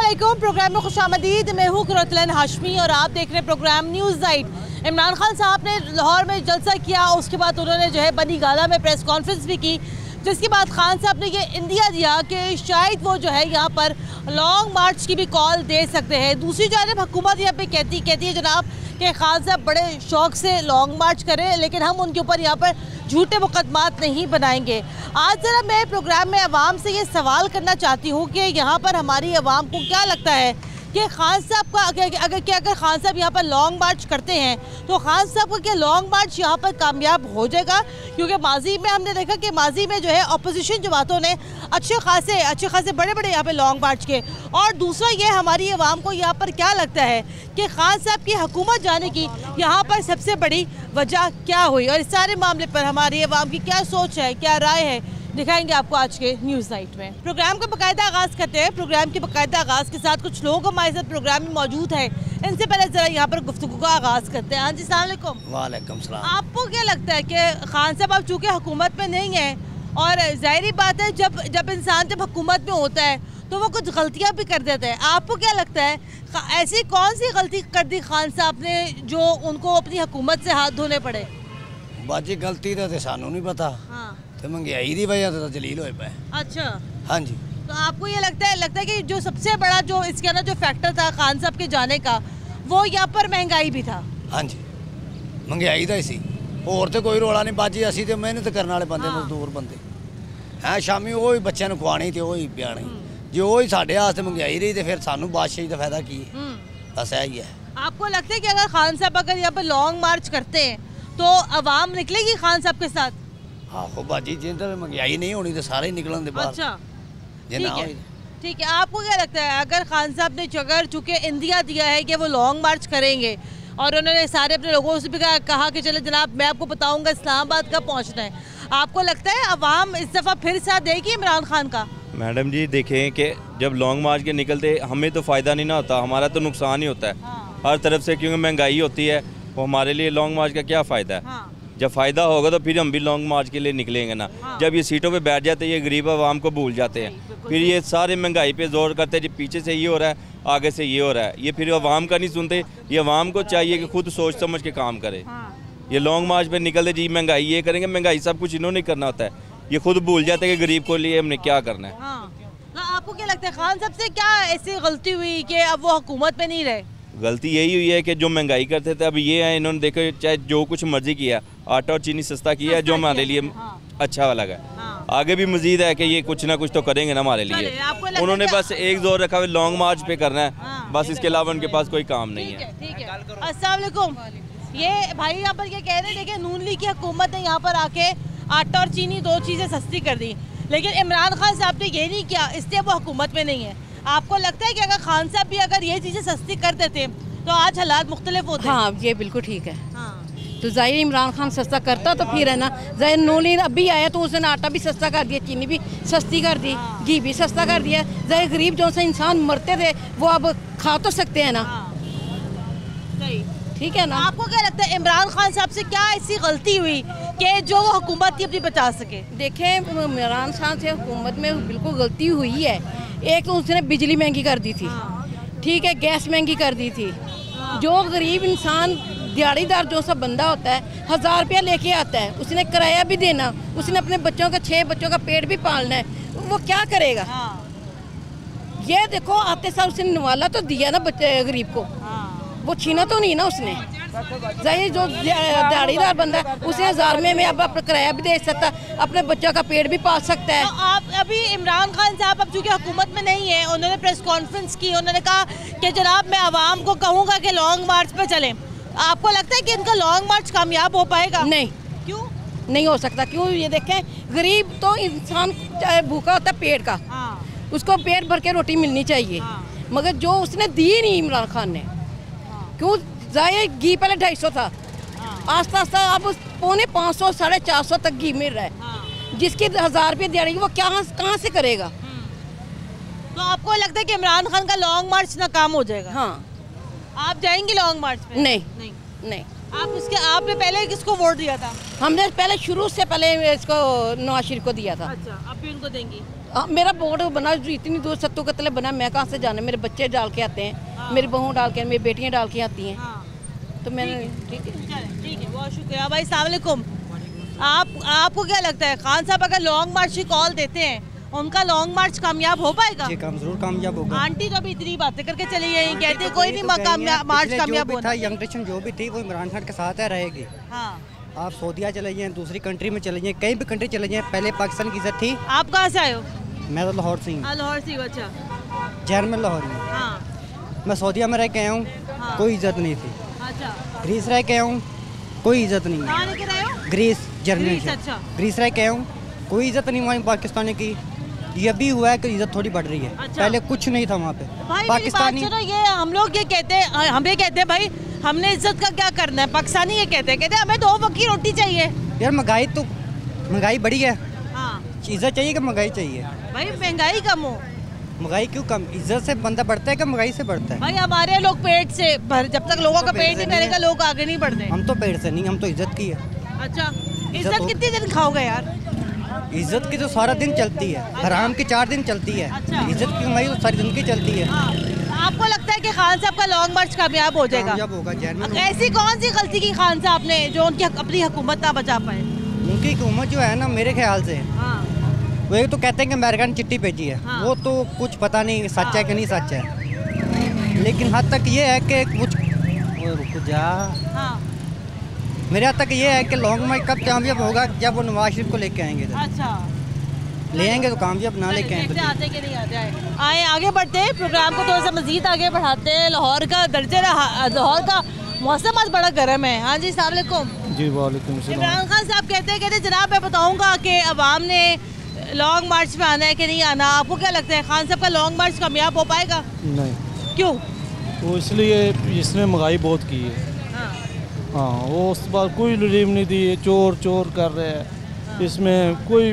अस्सलामुअलैकुम। प्रोग्राम में खुशामदीद। मैं हूँ कुरतलन हाशमी और आप देख रहे हैं program news night. Imran Khan साहब ने लाहौर में जलसा किया, उसके बाद उन्होंने जो है बनी गाला में प्रेस कॉन्फ्रेंस भी की, जिसके बाद खान साहब ने ये इंदिया दिया कि शायद वो जो है यहाँ पर लॉन्ग मार्च की भी कॉल दे सकते हैं। दूसरी जानब हुकूमत यहाँ पे कहती है जनाब कि खान साहब बड़े शौक़ से लॉन्ग मार्च करें, लेकिन हम उनके ऊपर यहाँ पर झूठे मुकदमात नहीं बनाएंगे। आज ज़रा मैं प्रोग्राम में अवाम से ये सवाल करना चाहती हूँ कि यहाँ पर हमारी अवाम को क्या लगता है कि खान साहब का अगर खान साहब यहाँ पर लॉन्ग मार्च करते हैं तो खान साहब का क्या लॉन्ग मार्च यहाँ पर कामयाब हो जाएगा? क्योंकि माजी में हमने देखा कि माजी में जो है अपोजिशन जमातों ने अच्छे खासे बड़े यहाँ पे लॉन्ग मार्च किए। और दूसरा ये हमारी अवाम को यहाँ पर क्या लगता है कि खान साहब की हुकूमत जाने की यहाँ पर सबसे बड़ी वजह क्या हुई, और इस सारे मामले पर हमारी अवाम की क्या सोच है, क्या राय है, दिखाएंगे आपको आज के न्यूज़ नाइट में। प्रोग्राम का बाकायदा आगाज़ करते हैं। प्रोग्राम के बाकायदा आगाज़ के साथ कुछ लोग हमारे साथ प्रोग्राम में मौजूद है, इनसे पहले ज़रा यहाँ पर गुफ्तगू का आगाज़ करते हैं। हाँ जी, अस्सलाम वालेकुम। वालेकुम सलाम। आपको क्या लगता है कि खान साहब अब चूँकि हुकूमत में नहीं है, और ज़ाहिरी बात है जब इंसान जब हुकूमत में होता है तो वो कुछ गलतियाँ भी कर देता है, आपको क्या लगता है ऐसी कौन सी गलती कर दी खान साहब ने जो उनको अपनी हुकूमत से हाथ धोने पड़े? बाजी गलती तो सानू नहीं पता। हाँ। तो महंगाई की वजह से जलील होए पे। अच्छा। हाँ जी। तो आपको ये लगता है कि जो सबसे बड़ा जो इसके अंदर जो फैक्टर था खान साहब के जाने का, वो यहाँ पर महंगाई भी था? हाँ जी, महंगाई का ही सी, और तो कोई रोला नहीं बाजी। असी तो मेहनत करने वाले बंदे, मजदूर बंदे हैं। शामी वो ही बच्चों को खुआनी तो वही पियानी, जो वही साढ़े वास्ते महंगाई रही तो फिर सानू बादशाही का फायदा की? बस यही है। आपको लगता है कि अगर खान साहब अगर यहाँ पर लॉन्ग मार्च करते हैं तो अवाम निकलेगी खान साहब के साथ? हाँ बाजी, जिन तक महंगाई नहीं होनी तो सारे ही निकलन दे बाहर। अच्छा, ठीक है। आपको क्या लगता है अगर खान साहब ने अगर चूँकि इंदिया दिया है कि वो लॉन्ग मार्च करेंगे और उन्होंने सारे अपने लोगों से भी कहा कि चले जनाब मैं आपको बताऊंगा इस्लामाबाद कब पहुंचना है, आपको लगता है अवाम इस दफ़ा फिर साथ देगी इमरान खान का? मैडम जी देखें कि जब लॉन्ग मार्च के निकलते हमें तो फ़ायदा नहीं ना होता, हमारा तो नुकसान ही होता है। हाँ। हर तरफ से, क्योंकि महंगाई होती है, वो हमारे लिए लॉन्ग मार्च का क्या फ़ायदा है? हाँ। जब फ़ायदा होगा तो फिर हम भी लॉन्ग मार्च के लिए निकलेंगे ना। हाँ। जब ये सीटों पे बैठ जाते हैं ये गरीब आवाम को भूल जाते हैं, फिर ये सारे महंगाई पे जोर करते हैं, जी पीछे से ये हो रहा है, आगे से ये हो रहा है, ये फिर आवाम का नहीं सुनते। ये आवाम को चाहिए कि खुद सोच समझ के काम करे। ये लॉन्ग मार्च पे निकलते जी महंगाई ये करेंगे, महंगाई सब कुछ इन्होंने करना होता है, ये खुद भूल जाते हैं कि गरीब को लिए हमने क्या करना है। तो आपको क्या लगता है खान साहब से क्या ऐसी गलती हुई कि अब वो हुकूमत में नहीं रहे? गलती यही हुई है कि जो महंगाई करते थे अब ये है, इन्होंने देखो चाहे जो कुछ मर्जी किया, आटा और चीनी सस्ता किया है, जो हमारे लिए अच्छा लगा है। आगे भी मजीद है कि ये कुछ ना कुछ तो करेंगे ना हमारे लिए। उन्होंने बस एक जोर रखा हुआ लॉन्ग मार्च पे करना है, बस इसके अलावा उनके पास कोई काम नहीं है। अस्सलाम वालेकुम। ये भाई यहाँ पर क्या कह रहे हैं, देखिए नून लीग की हुकूमत ने यहाँ पर आके आटा और चीनी दो चीज़ें सस्ती कर दी, लेकिन इमरान खान साहब ने ये नहीं किया, इसलिए वो हुकूमत में नहीं है। आपको लगता है कि अगर खान साहब भी अगर ये चीज़ें सस्ती कर देते तो आज हालात मुख्तलिफ होते? हाँ, ये बिल्कुल ठीक है। तो ज़ाहिर इमरान खान सस्ता करता तो फिर है ना, ज़ाहिर नून अभी आया तो उसने आटा भी सस्ता कर दिया, चीनी भी सस्ती कर दी, घी भी सस्ता कर दिया। ज़ाहिर गरीब जो से इंसान मरते थे वो अब खा तो सकते हैं ना। ठीक है ना। आपको क्या लगता है इमरान खान साहब से क्या ऐसी गलती हुई कि जो वो हुकूमत की अपनी बचा सके? देखें, इमरान खान से हुकूमत में बिल्कुल गलती हुई है। एक तो उसने बिजली महंगी कर दी थी, ठीक है, गैस महंगी कर दी थी। जो गरीब इंसान दिहाड़ीदार जो सा बंदा होता है 1000 रुपया लेके आता है, उसने किराया भी देना, उसने अपने बच्चों का 6 बच्चों का पेट भी पालना है, वो क्या करेगा? ये देखो आते साल उसने नवाला तो दिया ना बच्चे गरीब को, वो छीना तो नहीं ना उसने। जाहिर जो दिहाड़ीदार बंदा उसे 1000 में अब अपना किराया भी दे सकता, अपने बच्चों का पेट भी पाल सकता है। तो आप अभी इमरान खान साहब अब चूँकि हुकूमत में नहीं है, उन्होंने प्रेस कॉन्फ्रेंस की, उन्होंने कहा कि जनाब मैं आवाम को कहूँगा कि लॉन्ग मार्च पे चलें। आपको लगता है कि इनका लॉन्ग मार्च कामयाब हो पाएगा? नहीं। क्यों नहीं हो सकता? क्यों? ये देखें, गरीब तो इंसान भूखा होता है पेट का, उसको पेट भर के रोटी मिलनी चाहिए, मगर जो उसने दी नहीं इमरान खान ने। क्यों? जाहिर घी पहले 250 था, आस्ता आस्ता अब 450 450 तक घी मिल रहा है। जिसकी 1000 रुपये दिहाड़ी वो कहाँ से करेगा? तो आपको लगता है कि इमरान खान का लॉन्ग मार्च नाकाम हो जाएगा? हाँ। आप जाएंगी लॉन्ग मार्च पे? नहीं। आपने पहले किसको वोट दिया था? हमने पहले शुरू से पहले इसको नवाज शरीफ को दिया था। अच्छा, अब भी उनको देंगी? मेरा बोर्ड बना जो इतनी दूर सत्तू कतले बना, मैं कहाँ से जाना, मेरे बच्चे डाल के आते हैं, मेरी बहू डाल के, मेरी बेटियाँ डाल के आती हैं। तो मैंने ठीक है, बहुत शुक्रिया भाई। अस्सलाम वालेकुम। आपको क्या लगता है खान साहब अगर लॉन्ग मार्च की कॉल देते हैं, उनका लॉन्ग मार्च कामयाब हो पाएगा? जी जरूर कामयाब होगा। आंटी तो अभी इतनी बातें करके चली गई, कहते कोई नहीं मार्च कामयाब होना। यंग जो भी थी वो इमरान खान के साथ है रहेगी। हाँ। आप सऊदीया चले जाएं, दूसरी कंट्री में चले जाएं, कहीं भी कंट्री चले जाएं, पहले पाकिस्तान की इज्जत थी। आप कहाँ से आए हो? मैं तो लाहौर से हूँ। लाहौर से। अच्छा। जहर में लाहौर में। हाँ। मैं सऊदीया में रह के आया हूँ, कोई इज्जत नहीं थी। अच्छा। ग्रीस रह के आया हूँ, कोई इज्जत नहीं कहाँ है। लेके रहे हो? ग्रीस, जर्मनी से। अच्छा। ग्रीस रह के आया हूँ, कोई इज्जत नहीं वहाँ पाकिस्तानी की। ये भी हुआ है कि इज्जत थोड़ी बढ़ रही है। अच्छा। पहले कुछ नहीं था वहाँ पे पाकिस्तानी। ये हम लोग ये कहते हैं, हम ये कहते हैं भाई हमने इज्जत का क्या करना है। पाकिस्तानी ये कहते हैं हमें 2 वक्त की रोटी चाहिए। यार महंगाई बढ़ी है। हाँ। इज्जत चाहिए कि महंगाई चाहिए? भाई महंगाई कम हो। महंगाई क्यों कम? इज्जत से बंदा बढ़ता है कि महंगाई से बढ़ता है? भाई हमारे लोग पेट से जब तक लोगों का पेट नहीं भरेगा लोग आगे नहीं बढ़ते। हम तो पेट से नहीं, हम तो इज्जत की है। अच्छा, इज्जत कितने दिन खाओगे यार? इज्जत की तो सारा दिन चलती है। हराम की 4 दिन चलती है। अच्छा। इज्जत की कमाई तो सारी दिन की चलती है। हाँ। आपको लगता है कि खान साहब का लॉन्ग मार्च कामयाब हो जाएगा? कामयाब होगा। ऐसी कौन सी गलती की खान साहब ने जो उनकी अपनी हुकूमत ना बचा पाए? उनकी हुकूमत जो है ना, मेरे ख्याल से हाँ। वो एक तो कहते हैं कि अमेरिका ने चिट्ठी भेजी है। हाँ। वो तो कुछ पता नहीं सच है कि नहीं सच है, लेकिन हद तक ये है कि कुछ रुक जा। हाँ। मेरे हद तक ये है कि लॉन्ग मार्च कब कामयाब होगा, जब वो नवाज शरीफ को लेके आएंगे। अच्छा। ले आएंगे तो कामयाब, ना लेके आएंगे आते कि नहीं आते। आए आगे बढ़ते हैं, प्रोग्राम को थोड़ा सा मजीद आगे बढ़ाते हैं। लाहौर का लाहौर का मौसम आज बड़ा गर्म है। हाँ जी, अस्सलाम वालेकुम। जी वालेकुम सलाम। इमरान खान साहब कहते जनाब मैं बताऊंगा कि अवाम ने लॉन्ग मार्च में आना है कि नहीं आना। आपको क्या लगता है खान साहब का लॉन्ग मार्च कामयाब हो पाएगा? नहीं। क्यों? वो इसलिए इसने महंगाई बहुत की है। हाँ, वो उस बार कोई रिलीफ नहीं दी है, चोर कर रहे हैं। इसमें कोई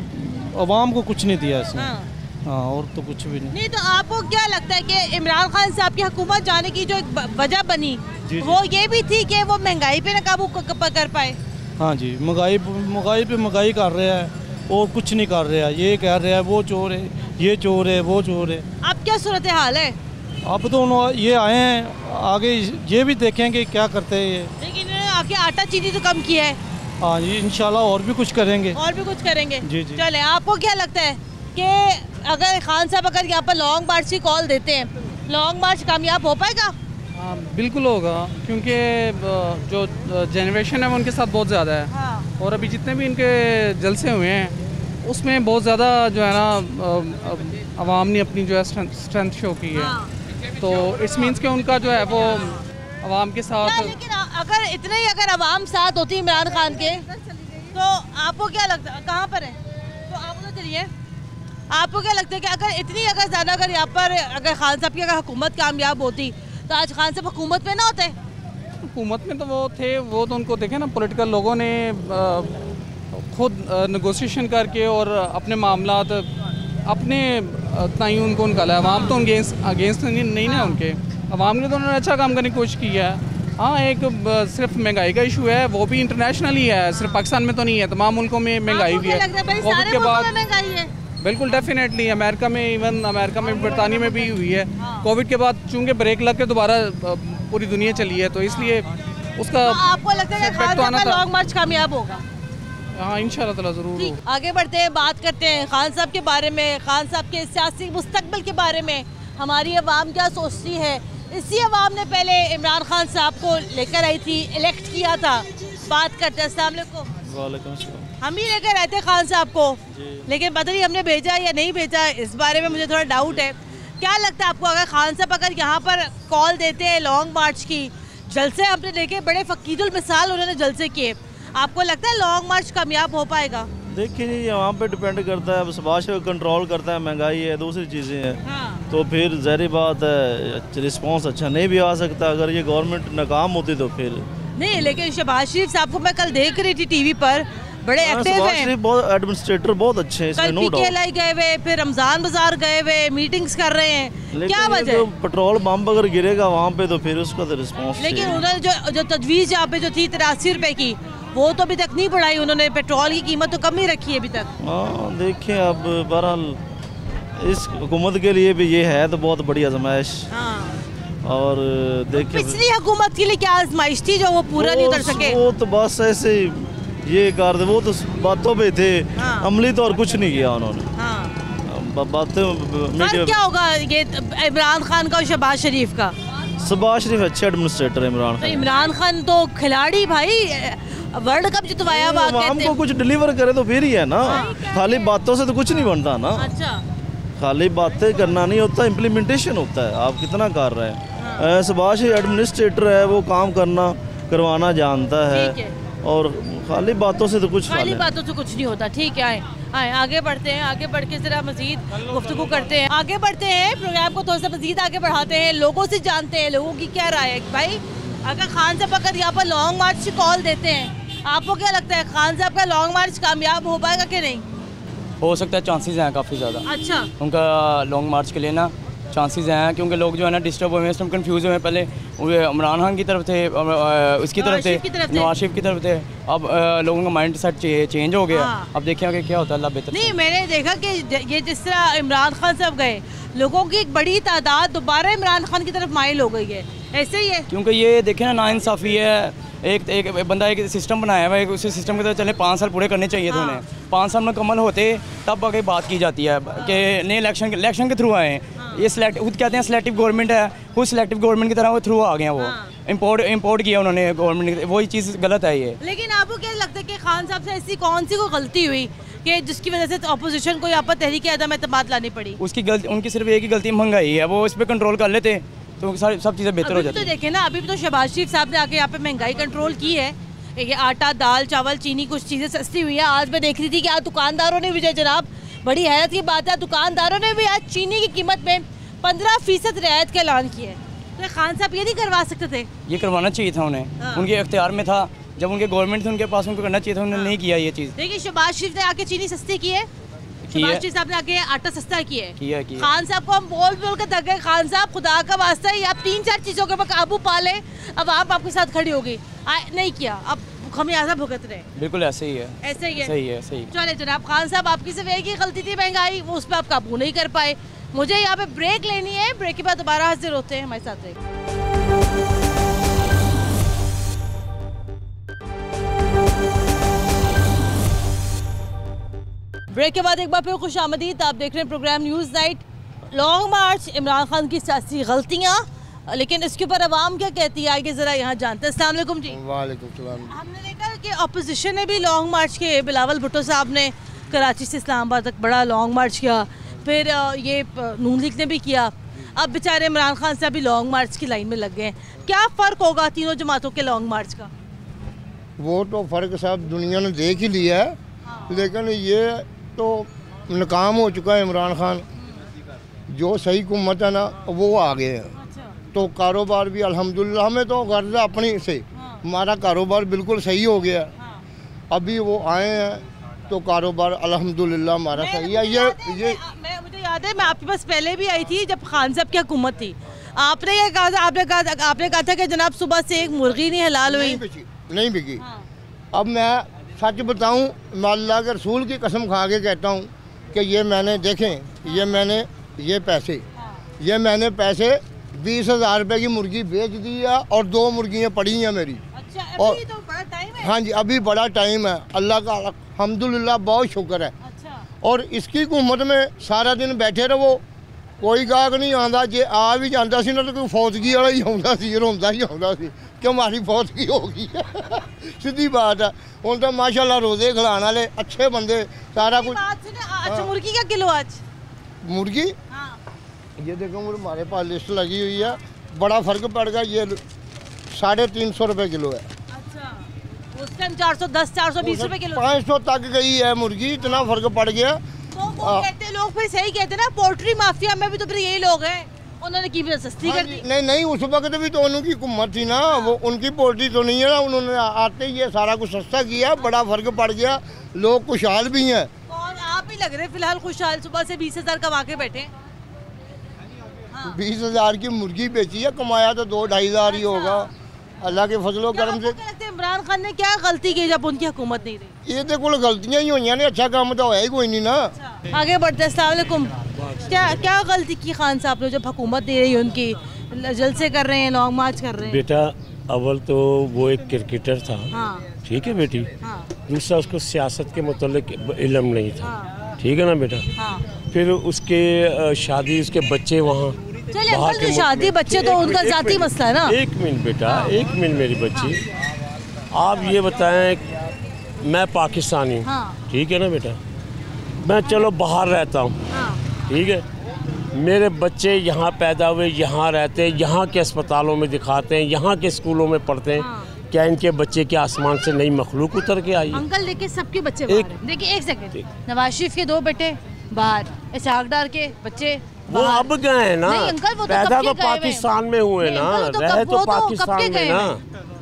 अवाम को कुछ नहीं दिया इसने। हाँ, और तो कुछ भी नहीं। तो आपको क्या लगता है कि इमरान खान साहब की हुकूमत जाने की जो एक वजह बनी वो ये भी थी कि वो महंगाई पे ना काबू कर पाए? हाँ जी, महंगाई कर रहे हैं और कुछ नहीं कर रहे हैं। ये कह रहे हैं वो चोर है, ये चोर है, वो चोर है। अब क्या सूरत हाल है? अब तो ये आए हैं, आगे ये भी देखेंगे क्या करते हैं ये। लेकिन इन्होंने आके आटा चीनी तो कम किया है। हाँ जी, इंशाल्लाह और भी कुछ करेंगे। जी। चले, आपको क्या लगता है कि अगर खान साहब अगर यहाँ पर लॉन्ग मार्च की कॉल देते हैं, लॉन्ग मार्च कामयाब हो पाएगा? हाँ बिल्कुल होगा, क्योंकि जो जनरेशन है वो उनके साथ बहुत ज़्यादा है। हाँ। और अभी जितने भी इनके जलसे हुए हैं उसमें बहुत ज़्यादा जो है ना अवाम ने अपनी जो है स्ट्रेंथ शो की है। हाँ। तो इट्स मीन्स कि उनका जो है वो अवाम के साथ। लेकिन अगर इतने ही अगर अवाम साथ होती इमरान खान के तो आपको क्या लगता है? कहाँ पर है तो आप तो चलिए, आपको क्या लगता है कि अगर ज़्यादा अगर यहाँ पर अगर खान साहब की अगर हुकूमत कामयाब होती तो आज खान साहब हुकूमत में ना होते? हुकूमत में तो वो थे, वो तो उनको देखे ना पॉलिटिकल लोगों ने खुद नेगोशिएशन करके और अपने मामलात अपने ताई उनको निकाला। अवाम तो अगेंस्ट नहीं ना उनके। अवाम ने तो उन्होंने अच्छा काम करने की कोशिश की है। हाँ, एक सिर्फ महंगाई का इशू है, वो भी इंटरनेशनली है, सिर्फ पाकिस्तान में तो नहीं है, तमाम मुल्कों में महंगाई हुई है। कोविड के बाद बिल्कुल डेफिनेटली अमेरिका में, इवन अमेरिका में, बरतानिया में भी हुई है। कोविड के बाद चूँकि ब्रेक लग के दोबारा पूरी दुनिया चली है, तो इसलिए उसका आपको लगता है खान साहब का लॉन्ग मार्च कामयाब होगा? हाँ, इंशाल्लाह ताला ज़रूर। आगे बढ़ते हैं, बात करते हैं खान साहब के बारे में, खान साहब के सियासी मुस्तकबिल के बारे में। हमारी अवाम क्या सोचती है? इसी अवाम ने पहले इमरान खान साहब को लेकर आई थी, इलेक्ट किया था। बात करते हैं। अस्सलाम वालेकुम। हम ही लेकर आए थे खान साहब को, लेकिन पता नहीं हमने भेजा या नहीं भेजा, इस बारे में मुझे थोड़ा डाउट है। क्या लगता है आपको, अगर खान साहब अगर यहाँ पर कॉल देते हैं लॉन्ग मार्च की, जलसे हमने देखे, बड़े फ़कीरुल मिसाल उन्होंने जलसे किए, आपको लगता है लॉन्ग मार्च कामयाब हो पाएगा? देखिए जी, वहाँ पे डिपेंड करता है, सुभाष को कंट्रोल करता है, महंगाई है, दूसरी चीज़ें हैं। हाँ। तो फिर ज़ाहिर बात है रिस्पांस अच्छा नहीं भी आ सकता अगर ये गवर्नमेंट नाकाम होती तो फिर नहीं। लेकिन शहबाज शरीफ साहब को मैं कल देख रही थी टीवी पर, बड़े एक्टिव हैं। बहुत एडमिनिस्ट्रेटर बहुत अच्छे हैं, इसमें नो डाउट। गए हुए, फिर रमजान बाजार गए हुए, मीटिंग्स कर रहे हैं। क्या वजह? जो पेट्रोल पंप अगर गिरेगा वहाँ पे तो फिर उसका तो रिस्पांस। लेकिन उन्होंने जो तजवीज़ यहाँ पे जो थी 83 रुपए की, वो तो अभी तक नहीं बढ़ाई उन्होंने। पेट्रोल की कीमत तो कम ही रखी है अभी तक। हाँ, देखें अब बहरहाल इस हुकूमत के लिए भी ये है तो बहुत बड़ी आजमाइश। और देखिए पिछली हुकूमत के लिए क्या आजमाइश थी जो वो पूरा नहीं उतर सके? वो तो बस ऐसे ये कर दे, वो तो बातों पे थे, अमली तो और कुछ नहीं किया उन्होंने। बातें क्या होगा ये इमरान खान का और शहबाज शरीफ का? शहबाज शरीफ अच्छे एडमिनिस्ट्रेटर है, इमरान खान। इमरान खान तो खिलाड़ी भाई, वर्ल्ड कप जितवाया हुआ, आवाम को कुछ डिलीवर करे तो फिर ही है ना, खाली बातों से तो कुछ नहीं बनता ना। अच्छा, खाली बातें करना नहीं होता, इम्प्लीमेंटेशन होता है, आप कितना कर रहे हैं। शहबाज एडमिनिस्ट्रेटर है, वो काम करना करवाना जानता है, और खाली बातों से तो कुछ खाली बातों से कुछ नहीं होता। ठीक है, आए आगे बढ़ते हैं, आगे बढ़ के जरा मजीद गुफ्तगू करते हैं, आगे बढ़ते हैं, प्रोग्राम को थोड़ा सा मजीद आगे बढ़ाते हैं, लोगों से जानते हैं लोगों की क्या राय है। भाई अगर खान साहब अगर यहाँ पर लॉन्ग मार्च की कॉल देते हैं, आपको क्या लगता है खान साहब का लॉन्ग मार्च कामयाब हो पाएगा कि नहीं? हो सकता है, चांसेस हैं काफ़ी ज़्यादा। अच्छा, उनका लॉन्ग मार्च के लिए ना चांसेस हैं, क्योंकि लोग जो है ना डिस्टर्ब हुए हैं, इस टाइम कन्फ्यूज हुए हैं। पहले वो इमरान खान की तरफ थे, उसकी तरफ थे, नवाज शरीफ की तरफ थे, अब लोगों का माइंड सेट चेंज हो गया। अब देखें कि क्या होता है, अल्लाह बेहतर। नहीं, मैंने देखा कि ये जिस तरह इमरान खान साहब गए, लोगों की एक बड़ी तादाद दोबारा इमरान खान की तरफ माइल हो गई है, ऐसे ही है। क्योंकि ये देखें ना, नाइंसाफ़ी है। एक बंदा एक सिस्टम बनाया हुआ है, उसी सिस्टम के तरह चले, 5 साल पूरे करने चाहिए थे उन्हें। 5 साल मुकम्मल होते तब आगे बात की जाती है कि नए इलेक्शन के थ्रू आए हैं। ये खुद कहते हैं सिलेक्टिव गवर्नमेंट है, खुद सिलेक्टिव गवर्नमेंट की तरह वो थ्रू आ गए हैं। वो इम्पोर्ट किया उन्होंने गवर्नमेंट, वही चीज़ गलत है ये। लेकिन आपको क्या लगता है कि खान साहब से ऐसी कौन सी कोई गलती हुई कि जिसकी वजह से अपोजिशन को यहाँ पर तहरीक अदम एतमाद लानी पड़ी? उसकी गलती, उनकी सिर्फ एक ही गलती महंगाई है, वो इस पर कंट्रोल कर लेते तो सारी सब चीज़ें बेहतर हो जाती। तो देखें ना, अभी भी तो शहबाज शरीफ साहब ने आके यहाँ पे महंगाई कंट्रोल की है। ये आटा, दाल, चावल, चीनी, कुछ चीज़ें सस्ती हुई है। आज मैं देख रही थी कि आज दुकानदारों ने भी, जनाब बड़ी हैरत की बात है, दुकानदारों ने भी आज चीनी की कीमत में 15% रियायत का ऐलान किया है। तो खान साहब ये नहीं करवा सकते थे? ये करवाना चाहिए था उन्हें, उनके इख्तियार में था, जब उनके गवर्नमेंट थे उनके पास, उनको करना चाहिए था, उन्होंने नहीं किया ये चीज़। देखिए, शहबाज शरीफ ने आके चीनी सस्ती की है, शहबाज शरीफ साहब ने आके आटा सस्ता किया है। खान साहब को हम बोल के थक गए, खान साहब खुदा का वास्ता ही आप 3-4 चीज़ों के ऊपर काबू पा ले, अब आप आपके साथ खड़ी होगी। नहीं किया, अब खमियाजा भुगत रहे। बिल्कुल ऐसे ही है, ऐसे ही है, सही है, सही। चले जनाब, खान साहब आपकी सिर्फ एक ही गलती थी, महंगाई, वो उस पर आप काबू नहीं कर पाए। मुझे यहाँ पे ब्रेक लेनी है, ब्रेक के बाद दोबारा हाजिर होते हैं, हमारे साथ रहिए। ब्रेक के बाद एक बार फिर खुश आमदीद, आप देख रहे हैं प्रोग्राम न्यूज़ नाइट। लॉन्ग मार्च, इमरान खान की सियासी गलतियाँ, लेकिन इसके ऊपर अवाम क्या कहती है, आगे ज़रा यहाँ जानते हैं। अस्सलाम वालेकुम जी। वालेकुम सलाम। हमने देखा कि अपोजिशन ने भी लॉन्ग मार्च किए, बिलावल भुट्टो साहब ने कराची से इस्लामाबाद तक बड़ा लॉन्ग मार्च किया, फिर ये नून लीग ने भी किया, अब बेचारे इमरान खान साहब भी लॉन्ग मार्च की लाइन में लग गए। क्या फ़र्क होगा तीनों जमातों के लॉन्ग मार्च का? वो तो फ़र्क साहब दुनिया ने देख ही लिया है, लेकिन ये तो नाकाम हो चुका है इमरान खान। जो सही हुकूमत है ना, वो आ गए हैं। तो कारोबार भी अल्हम्दुलिल्लाह, हमें तो गर्ज अपनी से हमारा कारोबार बिल्कुल सही हो गया। अभी वो आए हैं तो कारोबार अल्हम्दुलिल्लाह हमारा सही है। मुझे याद है, मैं आपके पास पहले भी आई थी जब खान साहब की हुकूमत थी। आपने ये कहा था, आपने कहा था कि जनाब सुबह से एक मुर्गी नहीं हलाल हुई, नहीं बिकी। अब मैं सच बताऊं, मैं अल्लाह के रसूल की कसम खा के कहता हूं कि ये मैंने देखें, ये मैंने पैसे 20,000 रुपये की मुर्गी बेच दी है और 2 मुर्गियाँ पड़ी हैं मेरी। अच्छा, अभी तो बड़ा टाइम है। हाँ जी, अभी बड़ा टाइम है, अल्लाह का अल्हम्दुलिल्लाह बहुत शुक्र है। अच्छा। और इसकी हुकूमत में सारा दिन बैठे रहो, कोई गाहक नहीं आता। जे आ भी जाता सी ना तो कोई फौतगी वाला ही आता सी, रोंदा ही आता सी कि हमारी फौतगी होगी। सीधी बात है। हुण तो माशाल्लाह रोजे खिलाने वाले अच्छे बंदे, सारा कुछ। अच्छा, मुर्गी क्या किलो आज? मुर्गी ये देखो, हमारे पास लिस्ट लगी हुई है, बड़ा फ़र्क पड़ गया। ये 350 रुपये किलो है। अच्छा, उस टाइम 410 420 रुपये किलो, 500 तक गई है मुर्गी, इतना फ़र्क पड़ गया। तो वो कहते लोग फिर सही कहते ना, पोल्ट्री माफिया में भी तो फिर यही लोग हैं, उन्होंने कीमत सस्ती कर दी। नहीं, उस वक्त भी तो उनकी हुकूमत थी ना, वो उनकी पोल्ट्री तो नहीं है ना, उन्होंने आते ही ये सारा कुछ सस्ता किया, बड़ा फ़र्क पड़ गया, लोग खुशहाल भी हैं। और आप ही लग रहे फिलहाल खुशहाल, सुबह से 20,000 कमा के बैठे। 20,000 की मुर्गी बेची है, कमाया तो 2-2.5 ही होगा अल्लाह के फजलो करम से। इमरान खान ने क्या गलती की जब उनकी हुकूमत नहीं रही? ये तो कुल गलतियां ही हुई ने, अच्छा काम तो है ही कोई नहीं ना। आगे बढ़ते हैं। अस्सलाम वालेकुम। क्या गलती की खान साहब ने जब हुकूमत दे रही है उनकी, जलसे कर रहे हैं, लॉन्ग मार्च कर रहे हैं? बेटा अव्वल तो वो एक क्रिकेटर था, ठीक है बेटी। दूसरा उसको सियासत के मुतालिक इल्म नहीं था, ठीक है ना बेटा। फिर उसके शादी, उसके बच्चे वहाँ बाहर के शादी बच्चे तो उनका जाती मसला है ना। एक मिनट बेटा, एक मिनट मेरी बच्ची, आप ये बताएं, मैं पाकिस्तानी हूँ, ठीक है ना बेटा, मैं चलो बाहर रहता हूँ, ठीक है, मेरे बच्चे यहाँ पैदा हुए, यहाँ रहते हैं, यहाँ के अस्पतालों में दिखाते हैं, यहाँ के स्कूलों में पढ़ते हैं, क्या इनके बच्चे के आसमान से नई मखलूक उतर के आई? अंकल देखिए सबके बच्चे बाहर हैं। देखिए एक सेकंड, नवाज शरीफ के 2 बेटे बाहर, इसहाक डार के बच्चे वो अब गए हैं ना। नहीं अंकल, वो पैदा तो पाकिस्तान में हुए ना, रहे तो पाकिस्तान में ना,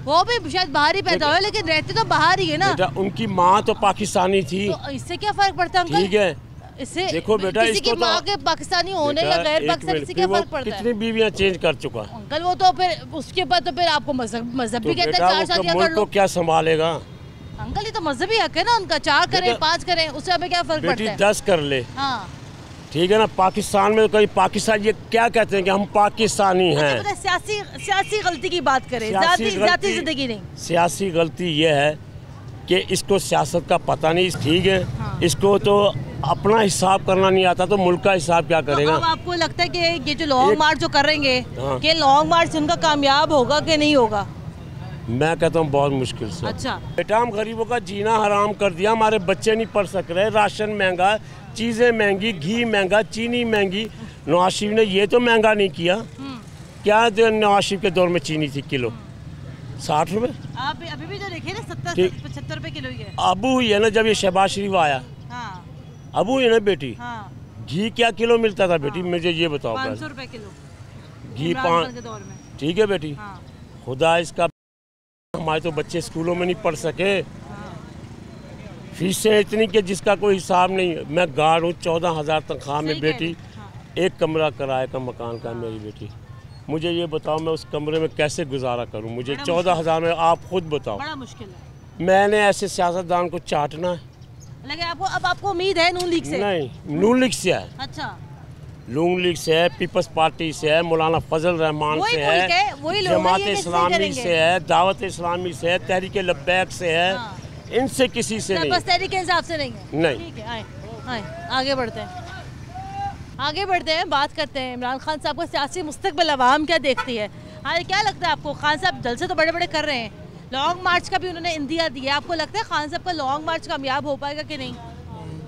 वो भी शायद बाहर ही पैदा हुए, लेकिन रहते तो बाहर ही है ना। बेटा उनकी माँ तो पाकिस्तानी थी, तो इससे क्या फर्क पड़ता है अंकल? ठीक है, इससे देखो बेटा, किसी की माँ के पाकिस्तानी होने या गैर पाकिस्तानी से क्या फर्क पड़ता है? कितनी बीवियां चेंज कर चुका अंकल, वो तो फिर उसके बाद तो फिर आपको मजहब भी कहते हैं 4 शादियां कर लो। क्या संभालेगा अंकल? ये तो मजहबी हक है ना उनका, 4 करें 5 करें, उससे हमें क्या फर्क पड़ता है? 10 कर ले, ठीक है ना। पाकिस्तान में तो कई पाकिस्तान ये क्या कहते हैं कि हम पाकिस्तानी हैं। सियासी गलती की बात करें, जाती जिंदगी नहीं। सियासी गलती ये है कि इसको सियासत का पता नहीं, ठीक है, इसको तो अपना हिसाब करना नहीं आता, तो मुल्क का हिसाब क्या करेगा? तो अब आपको लगता है कि ये जो लॉन्ग मार्च जो करेंगे, कि लॉन्ग मार्च उनका कामयाब होगा कि नहीं होगा? मैं कहता हूँ बहुत मुश्किल से। अच्छा बेटा, हम गरीबों का जीना हराम कर दिया, हमारे बच्चे नहीं पढ़ सक रहे, राशन महंगा, चीज़ें महंगी, घी महंगा, चीनी महंगी। नवाज शरीफ ने ये तो महंगा नहीं किया। क्या नवाज शरीफ के दौर में चीनी थी किलो 60 रुपए? आप अभी भी तो देखिए ना 70-75 रुपए किलो ही है। अबू हुई है ना जब ये शहबाज शरीफ आया, अबू हुई है ना बेटी। घी क्या किलो मिलता था बेटी, मुझे ये बताओ। 500 रुपए किलो घी, 5, ठीक है बेटी। खुदा इसका, हमारे तो बच्चे स्कूलों में नहीं पढ़ सके, फीसें इतनी कि जिसका कोई हिसाब नहीं। मैं गार्ड हूँ, 14,000 तनख्वाह में बेटी, एक कमरा किराए का मकान का है मेरी बेटी। मुझे ये बताओ मैं उस कमरे में कैसे गुजारा करूँ? मुझे 14,000 में, आप खुद बताओ। बड़ा मुश्किल है। मैंने ऐसे सियासतदान को चाटना है? लगे आपको, अब आपको उम्मीद है नून लीग से? नहीं, नून लीग से है। अच्छा, नून लीग से है, पीपल्स पार्टी से है, मौलाना फजल रहमान से है, जमात इस्लामी से है, दावत इस्लामी से है, तहरीक लब्बैक से है, इनसे किसी से नहीं। बस तहरीक के हिसाब से नहीं है? नहीं। ठीक है, आए आगे बढ़ते हैं, बात करते हैं इमरान खान साहब का सियासी मुस्तकबिल अवाम क्या देखती है। हाँ, क्या लगता है आपको? खान साहब जलसे तो बड़े बड़े कर रहे हैं, लॉन्ग मार्च का भी उन्होंने इंदिया दिया, आपको लगता है खान साहब का लॉन्ग मार्च कामयाब हो पाएगा कि नहीं?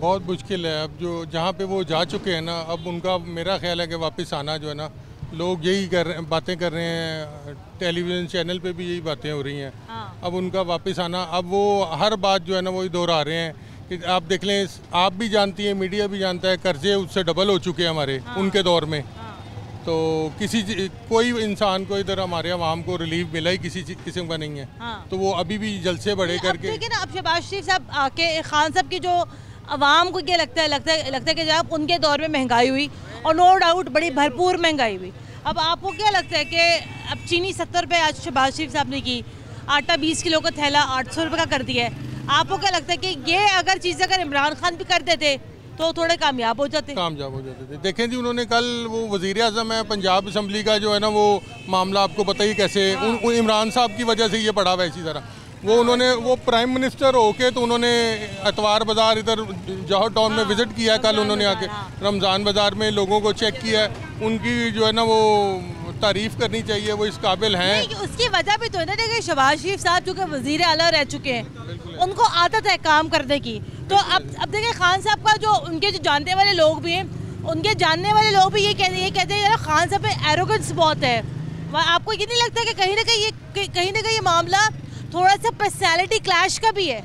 बहुत मुश्किल है। अब जो जहाँ पे वो जा चुके हैं ना, अब उनका मेरा ख्याल है कि वापस आना जो है ना, लोग यही बातें कर रहे हैं, टेलीविज़न चैनल पे भी यही बातें हो रही हैं। अब उनका वापस आना, अब वो हर बात जो है ना वही दोहरा रहे हैं कि आप देख लें, आप भी जानती हैं, मीडिया भी जानता है, कर्जे उससे डबल हो चुके हैं हमारे उनके दौर में। तो कोई इंसान को इधर हमारे अवाम को रिलीफ मिला ही किसी किस्म का नहीं है। तो वो अभी भी जलसे बड़े करके, लेकिन अब शहबाज शरीफ साहब आके खान साहब की जो अवाम को क्या लगता है कि जब उनके दौर में महंगाई हुई, और नो डाउट बड़ी भरपूर महंगाई हुई, अब आपको क्या लगता है कि अब चीनी 70 रुपये आज शहबाज शरीफ साहब ने की, आटा 20 किलो का थैला 800 रुपये का कर दिया है, आपको क्या लगता है कि ये अगर चीज़ें अगर इमरान खान भी कर देते तो थोड़े कामयाब हो जाते थे? देखें जी, उन्होंने कल वो वज़ीर आज़म है पंजाब असम्बली का जो है ना, वो मामला आपको पता ही कैसे इमरान साहब की वजह से ये पड़ा हुआ इसी तरह। वो प्राइम मिनिस्टर होके तो उन्होंने अतवार बाज़ार इधर जौहर टाउन में विज़िट किया है कल उन्होंने आके, रमज़ान बाज़ार में लोगों को चेक किया है, उनकी जो है ना वो तारीफ़ करनी चाहिए, वो इस काबिल हैं। उसकी वजह भी तो है ना, देखिए शहबाज शरीफ साहब जो कि वज़ीर आला रह चुके हैं, उनको आदत है काम करने की। तो अब देखिए खान साहब का जो उनके जो जानने वाले लोग भी हैं, उनके जानने वाले लोग भी ये कहते हैं खान साहब पे एरोगेंस बहुत है। आपको ये नहीं लगता कि कहीं ना कहीं ये मामला थोड़ा सा पर्सनैलिटी क्लैश का भी है?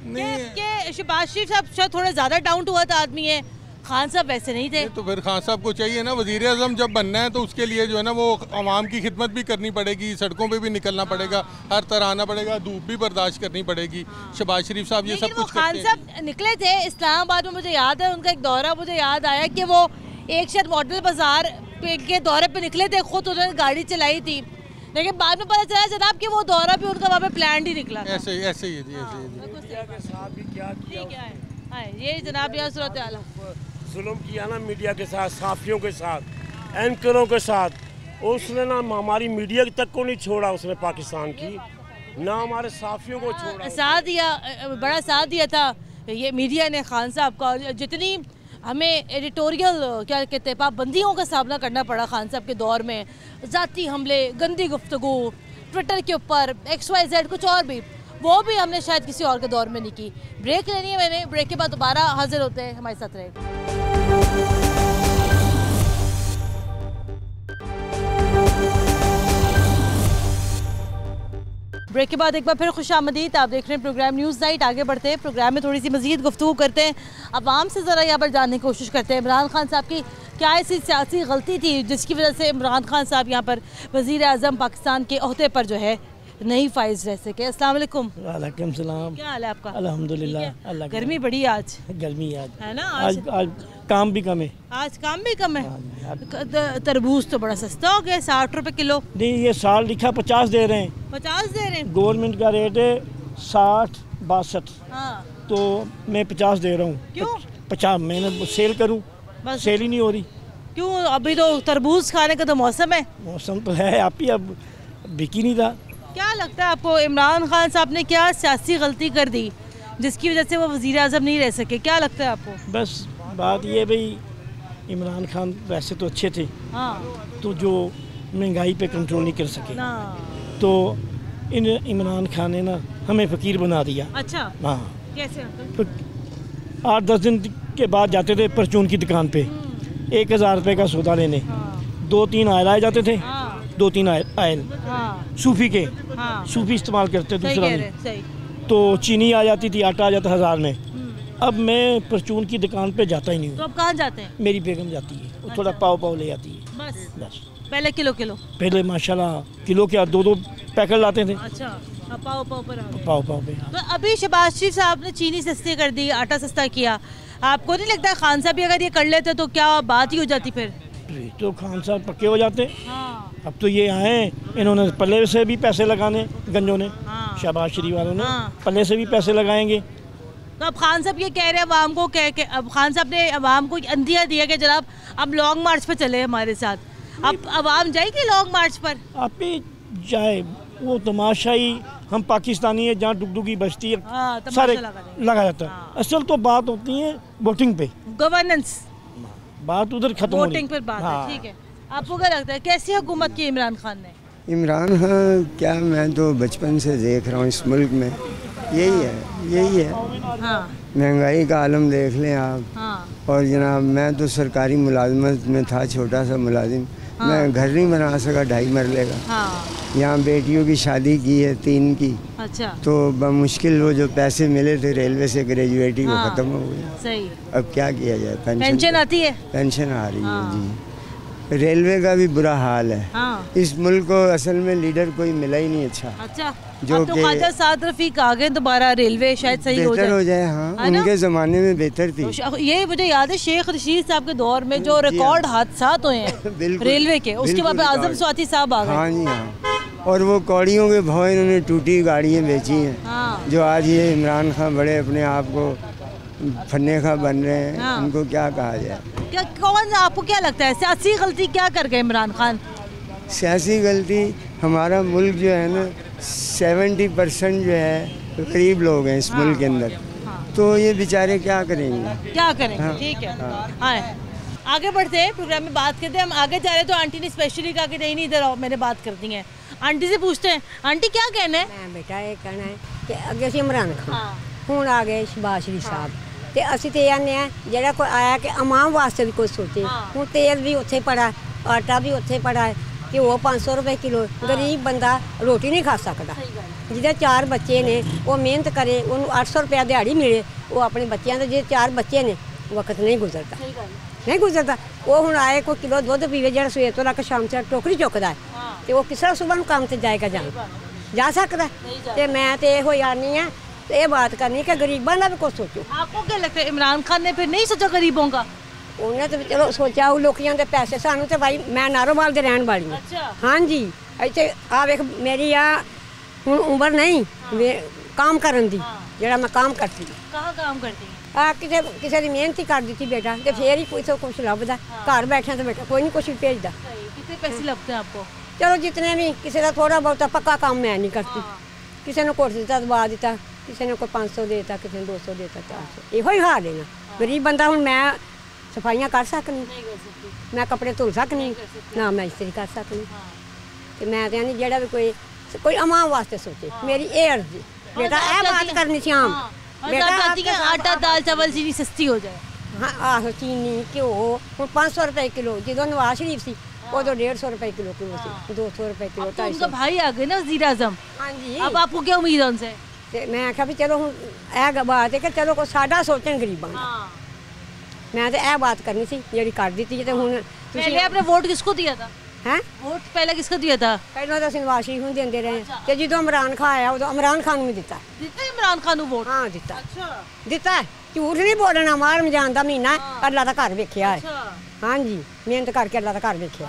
कि शहबाज शरीफ साहब थोड़ा ज़्यादा डाउन टू अर्थ आदमी है, खान साहब वैसे नहीं थे। तो फिर खान साहब को चाहिए ना, वज़ीर आज़म जब बनना है तो उसके लिए जो है ना वो आवाम की खिदमत भी करनी पड़ेगी, सड़कों पे भी निकलना पड़ेगा, हर तरह आना पड़ेगा, धूप भी बर्दाश्त करनी पड़ेगी। शहबाज शरीफ साहब ये सब कुछ करते हैं। खान साहब निकले थे इस्लामाबाद में, मुझे याद है उनका एक दौरा, मुझे याद आया कि वो एक शायद मॉडल बाजार के दौरे पे निकले थे, खुद उन्होंने गाड़ी चलाई थी, लेकिन बाद में पता चला जनाब कि वो दौरा भी उनका वहाँ पे प्लान ही निकला। ऐसे ही है जी, ये जनाब यहाँ सूरत हाल जुल्म किया ना मीडिया के साथ, सहाफ़ियों के साथ, एंकरों के साथ, उसने ना हमारी मीडिया तक को नहीं छोड़ा उसने पाकिस्तान की, ना हमारे सहाफ़ियों को छोड़ा। साथ दिया, बड़ा साथ दिया था ये मीडिया ने खान साहब का। जितनी हमें एडिटोरियल क्या कहते हैं पाबंदियों का सामना करना पड़ा खान साहब के दौर में, ज़ाती हमले, गंदी गुफ्तगू ट्विटर के ऊपर, XYZ कुछ और भी, वो भी हमने शायद किसी और के दौर में नहीं की। ब्रेक लेनी है मैंने, ब्रेक के बाद दोबारा हाजिर होते हैं, हमारे साथ रहे। ब्रेक के बाद एक बार फिर खुशामदीद, आप देख रहे हैं प्रोग्राम न्यूज़ नाइट। आगे बढ़ते हैं प्रोग्राम में, थोड़ी सी मज़ीद गुफ्तगू करते हैं, अवाम से ज़रा यहाँ पर जानने की कोशिश करते हैं इमरान खान साहब की क्या ऐसी सियासी गलती थी जिसकी वजह से इमरान खान साहब यहाँ पर वज़ीर आज़म पाकिस्तान के ओहदे पर जो है नहीं फाइज रह सके। अस्सलाम वालेकुम। वालेकुम सलाम। क्या हाल है आपका? अल्हम्दुलिल्लाह। अल्लाह गर्मी बड़ी आज। गर्मी आज है ना, आज काम भी कम है। आज काम भी कम है। तरबूज तो बड़ा सस्ता हो गया, 60 रुपए किलो। नहीं, ये साल लिखा 50 दे रहे हैं। 50 दे रहे हैं। गवर्नमेंट का रेट है 60-62। तो मैं 50 दे रहा हूँ। क्यों 50? मैंने सेल करूँ, सेल ही नहीं हो रही। क्यों? अभी तो तरबूज खाने का तो मौसम है। मौसम तो है, आप ही अब बिकी नहीं था। क्या लगता है आपको इमरान खान साहब ने क्या सियासी गलती कर दी जिसकी वजह से वो वज़ीर आज़म नहीं रह सके? क्या लगता है आपको? बस बात ये भाई, इमरान खान वैसे तो अच्छे थे, तो जो महंगाई पे कंट्रोल नहीं कर सके, तो इन इमरान खान ने ना हमें फ़कीर बना दिया। अच्छा, हाँ। कैसे? 8-10 दिन के बाद जाते थे परचून की दुकान पे 1000 रुपये का सौदा लेने, 2-3 आयल आए जाते थे, 2-3 आयल सूफी के, सूफी इस्तेमाल करते दूसरा नहीं, तो चीनी आ जाती थी, आटा आ जाता 1000 में। अब मैं परचून की दुकान पे जाता ही नहीं हूँ। तो अब कहाँ जाते हैं? मेरी बेगम जाती है, वो थोड़ा पाव ले आती है। बस पहले किलो पहले माशाल्लाह किलो क्या 2-2 पैकेट लाते थे। अच्छा, पाव पर पाव पे। तो अभी शहबाज शरीफ साहब ने चीनी सस्ती कर दी, आटा सस्ता किया, आपको नहीं लगता खान साहब भी अगर ये कर लेते तो क्या बात ही हो जाती? फिर तो खान साहब पक्के हो जाते। अब तो ये आए, इन्होंने पल्ले से भी पैसे लगाने, गंजों ने, शहबाज शरीफ वालों ने पल्ले से भी पैसे लगाएंगे। तो अब खान साहब ये कह रहे हैं अवाम को, अब खान साहब ने अवाम को अंदिया दिया कि जनाब अब लॉन्ग मार्च पर चले हमारे साथ। अब अवाम जाएगी लॉन्ग मार्च पर? आप ही जाए, वो तमाशाई, हम पाकिस्तानी है, जहाँ डुगडुगी बजती है सारे लगा जाता है। असल तो बात होती है वोटिंग पे, गवर्नेंस, बात उधर खत्म, वोटिंग पर बात है। ठीक है, आपको क्या लगता है कैसी हुकूमत की इमरान खान ने? इमरान खान क्या, मैं तो बचपन से देख रहा हूँ इस मुल्क में यही है। महंगाई का आलम देख लें आप। और जनाब मैं तो सरकारी मुलाजमत में था, छोटा सा मुलाजिम, मैं घर नहीं बना सका 2.5 मरले का। यहाँ बेटियों की शादी की है 3 की। अच्छा। तो मुश्किल वो जो पैसे मिले थे रेलवे से ग्रेजुएटी वो ख़त्म हो गया। सही। अब क्या किया जाए? पेंशन आती है? पेंशन आ रही है जी। रेलवे का भी बुरा हाल है। इस मुल्क को असल में लीडर कोई मिला ही नहीं अच्छा। जो तो ख्वाजा साद रफीक आ गए दोबारा, रेलवे शायद सही हो जाए। हाँ, उनके ज़माने में बेहतर थी। तो ये मुझे याद है शेख रशीद साहब के दौर में जो रिकॉर्ड हादसात हुए हैं रेलवे के, उसके बाद आजम स्वाति साहब आ गए। हाँ जी हाँ। और वो कौड़ियों के भाव इन्होंने टूटी गाड़ियाँ बेची हैं, जो आज ये इमरान खान बड़े अपने आप को फन्ने खा बन रहे हैं। उनको क्या कहा जाए? क्या कौन, आपको क्या लगता है सियासी गलती क्या कर गए इमरान खान? सियासी गलती, हमारा मुल्क जो है ना 70% जो है गरीब लोग हैं इस मुल्क के अंदर। तो ये बेचारे क्या करेंगे? ठीक है। हाँ, आगे बढ़ते हैं प्रोग्राम में, बात करते हैं। हम आगे जा रहे हैं तो आंटी ने स्पेशली कहा कि नहीं इधर आओ, मैंने बात कर दी है। आंटी से पूछते हैं, आंटी क्या कहना है? बेटा ये कहना है कि अगे से इमरान खान हूँ आ गए शहबाज शरीफ साहब, तो असी तो कहने हैं जो कोई आया कि अवाम वास्ते भी कुछ सोचे। हूँ तेल भी उत्थे पड़ा, आटा भी उत्थे पड़ा है, कि वो 500 रुपए किलो। गरीब बंदा रोटी नहीं खा सकता। जिहदे 4 बच्चे ने वो मेहनत करे, उन्होंने 800 रुपया दिहाड़ी मिले, वो अपने बच्चों के जो 4 बच्चे ने वक्त नहीं गुजरता। वो हूँ आए कोई किलो दुध पीवे जो सवेर तो लग शाम तक टोकरी चुकता है, तो वो किस तरह सुबह काम से जाएगा? जा सकता। तो मैं तो यही आनी है, ये बात करनी कि गरीबों का भी कुछ सोचो। आपको क्या लगता है इमरान खान ने फिर नहीं सोचा गरीबों का? उन्हें तो चलो सोचा लोगों के पैसे, सानू तो भाई मैं नारोवाल के रहने वाली हूँ। हाँ जी, इतने आ वेख मेरी हुण उम्र नहीं काम करन दी, जेड़ा मैं काम करती। कहाँ काम करती? ਆ ਕਿਸੇ ਦੀ ਮਿਹਨਤ ਹੀ ਕਰ ਦਿੱਤੀ ਬੇਟਾ ਤੇ ਫੇਰ ਹੀ ਕੁਛ ਲੱਭਦਾ। ਘਰ ਬੈਠਿਆਂ ਤਾਂ ਬੇਟਾ ਕੋਈ ਨਹੀਂ ਕੁਛ ਵੀ ਭੇਜਦਾ। कितने पैसे लगते हैं आपको? ਚਲੋ ਜਿਤਨੇ ਵੀ ਕਿਸੇ ਦਾ ਥੋੜਾ ਬਹੁਤਾ ਪੱਕਾ ਕੰਮ ਮੈਂ ਨਹੀਂ ਕਰਦੀ। ਕਿਸੇ ਨੂੰ ਕੁਛ ਦਿੱਤਾ ਦਵਾ ਦਿੱਤਾ, ਕਿਸੇ ਨੇ ਕੋਈ 500 ਦੇ ਦਿੱਤਾ, ਕਿਸੇ ਨੇ 200 ਦੇ ਦਿੱਤਾ, 400, ਇਹੋ ਹੀ ਹਾਲ ਹੈ ਨਾ। ਗਰੀਬ ਬੰਦਾ ਹੁਣ ਮੈਂ ਸਫਾਈਆਂ ਕਰ ਸਕਨੀ, ਮੈਂ ਕੱਪੜੇ ਧੁਲ ਸਕਨੀ ਨਾ, ਮੈਂ ਇਸਤਰੀ ਕਰ ਸਕਨੀ। ਤੇ ਮੈਂ ਤਾਂ ਨਹੀਂ ਜਿਹੜਾ ਵੀ ਕੋਈ ਅਮਾਂ ਵਾਸਤੇ ਸੋਚੇ, ਮੇਰੀ ਇਹ ਅਰਜ਼ੀ बेटा ए बात करनी थी आम बेटा चाहती है आटा दाल चावल चीनी सस्ती हो जाए। हाँ आहो चीनी घ्यो हूँ 500 रुपए किलो, जो नवाज शरीफ सी उदो 150 रुपए किलो सी, 200 रुपए किलो, 250। उनका भाई आ गए ना वज़ीर आज़म। हाँ जी। अब आपको क्या उम्मीद है उनसे? मैं आख्या भी चलो हूँ ए बात है कि चलो को साडा सोचन गरीबां दा। मैं तो ए बात करनी सी जेड़ी कर दी थी। तो हुण पहले आपने वोट किसको दिया था? हैं वोट पहले किसको दिया था? पहले तो नवाज शरीफ नूं देंदे रहे ते जो इमरान खान आया उदो इमरान खान नूं दिता। दिता इमरान खान नूं वोट? हाँ दिता। अच्छा दिता, झूठ नहीं बोलना। मार रमजान दा महीना अल्लाह दा घर वेखिया है। हाँ जी, मेहनत करके अल्लाह दा घर वेखिया।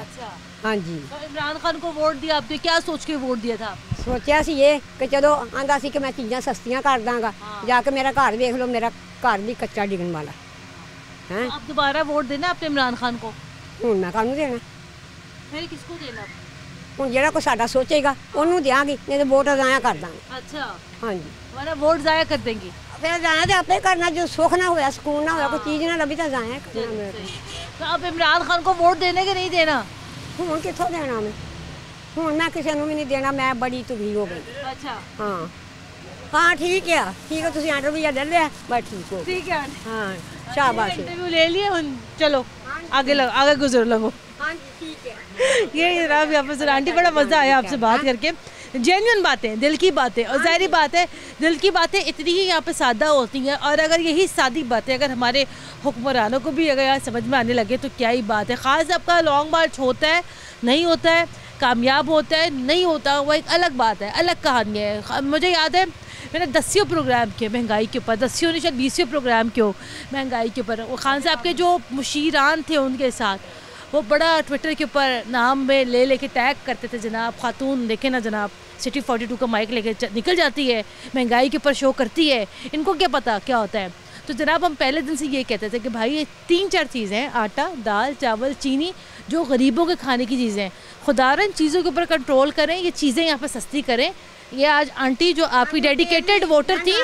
हाँ जी। तो इमरान खान को वोट दिया आपने, क्या सोच के वोट दिया था आपने? सोचा सी ये कि चलो आंदा सी कि मैं चीज़ां सस्तियां कर दांगा, जाके मेरा घर वेख लो, मेरा घर भी कच्चा डिगन वाला है। आप दोबारा वोट देना आपने इमरान खान को? हूँ मैं कानू देना, फिर किसको देना? हूँ जो कोई साडा सोचेगा उन्होंने देंगी, नहीं तो वोट ज़ाया कर देंगे। अच्छा हाँ जी, हमारा वोट ज़ाया कर देंगी। फिर ज़ाया तो आपे करना, जो सुख ना होया सुकून ना होया कोई चीज़ ना लभी तो ज़ाया करना मेरे। तो अब इमरान खान को वोट देने के नहीं देना? हूँ कितों देना मैं, हूँ मैं किसी को भी नहीं देना, मैं बड़ी दुखी हो गई। अच्छा हाँ हाँ ठीक है, ठीक है, तुम इंटरव्यू ले लिया बस ठीक हो। ठीक है हाँ शाबाश। इंटरव्यू ले लिए, चलो आगे गुजर लगो। हाँ ठीक है। ये जनाब यहाँ पर आंटी, बड़ा मज़ा आया आपसे बात करके। जेन्युइन बातें, दिल की बातें, और ज़ाहिर बात है दिल की बातें इतनी ही यहाँ पे सादा होती हैं। और अगर यही सादी बातें अगर हमारे हुक्मरानों को भी अगर यहाँ समझ में आने लगे तो क्या ही बात है। ख़ास आपका लॉन्ग मार्च होता है नहीं होता है, कामयाब होता है नहीं होता, वो एक अलग बात है, अलग कहानी है। मुझे याद है मैंने 10वें प्रोग्राम किए महंगाई के ऊपर, 10वें नहीं शायद 20वें प्रोग्राम किए महंगाई के ऊपर। वो खान साहब के जो मुशीरान थे उनके साथ वो बड़ा ट्विटर के ऊपर नाम में लेके टैग करते थे, जनाब खातून देखे ना जनाब सिटी 42 का माइक लेके निकल जाती है, महंगाई के ऊपर शो करती है, इनको क्या पता क्या होता है। तो जनाब हम पहले दिन से ये कहते थे कि भाई ये 3-4 चीज़ें हैं, आटा दाल चावल चीनी, जो गरीबों के खाने की चीज़ें हैं, खुदारन चीज़ों के ऊपर कंट्रोल करें, ये चीज़ें यहाँ पर सस्ती करें। ये आज आंटी जो आपकी डेडिकेटेड वोटर थी,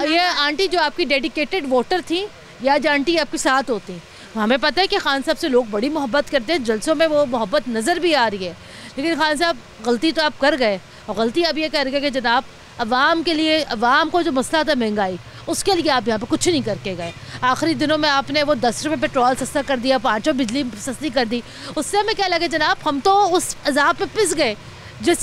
ये आंटी जो आपकी डेडिकेटेड वोटर थी, ये आज आंटी आपके साथ होती। हमें पता है कि खान साहब से लोग बड़ी मोहब्बत करते हैं, जलसों में वो मोहब्बत नज़र भी आ रही है, लेकिन खान साहब गलती तो आप कर गए, और गलती अब ये कर गए कि जनाब अवाम के लिए, अवाम को जो मसला था महंगाई, उसके लिए आप यहाँ पर कुछ नहीं करके गए। आखिरी दिनों में आपने वो 10 रुपये पेट्रोल सस्ता कर दिया, 5 बिजली सस्ती कर दी, उससे हमें क्या लगे जनाब हम तो उस अजाब में पिस गए जिस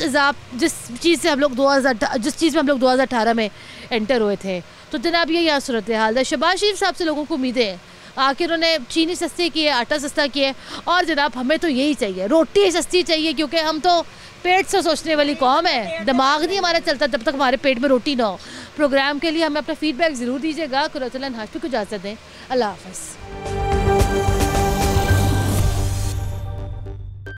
चीज़ में हम लोग 2018 में एंटर हुए थे। तो जनाब ये यहाँ सूरत हाल है। शहबाज शरीफ साहब से लोगों को उम्मीदें हैं, आखिर उन्होंने चीनी सस्ती की है, आटा सस्ता किया है, और जनाब हमें तो यही चाहिए, रोटी सस्ती चाहिए, क्योंकि हम तो पेट से सोचने वाली कौम है, दिमाग नहीं हमारा चलता जब तक हमारे पेट में रोटी ना हो। प्रोग्राम के लिए हमें अपना फीडबैक ज़रूर दीजिएगा। कुरतुल्लाह हाशमी को इजाज़त दें, अल्लाह हाफ़िज़।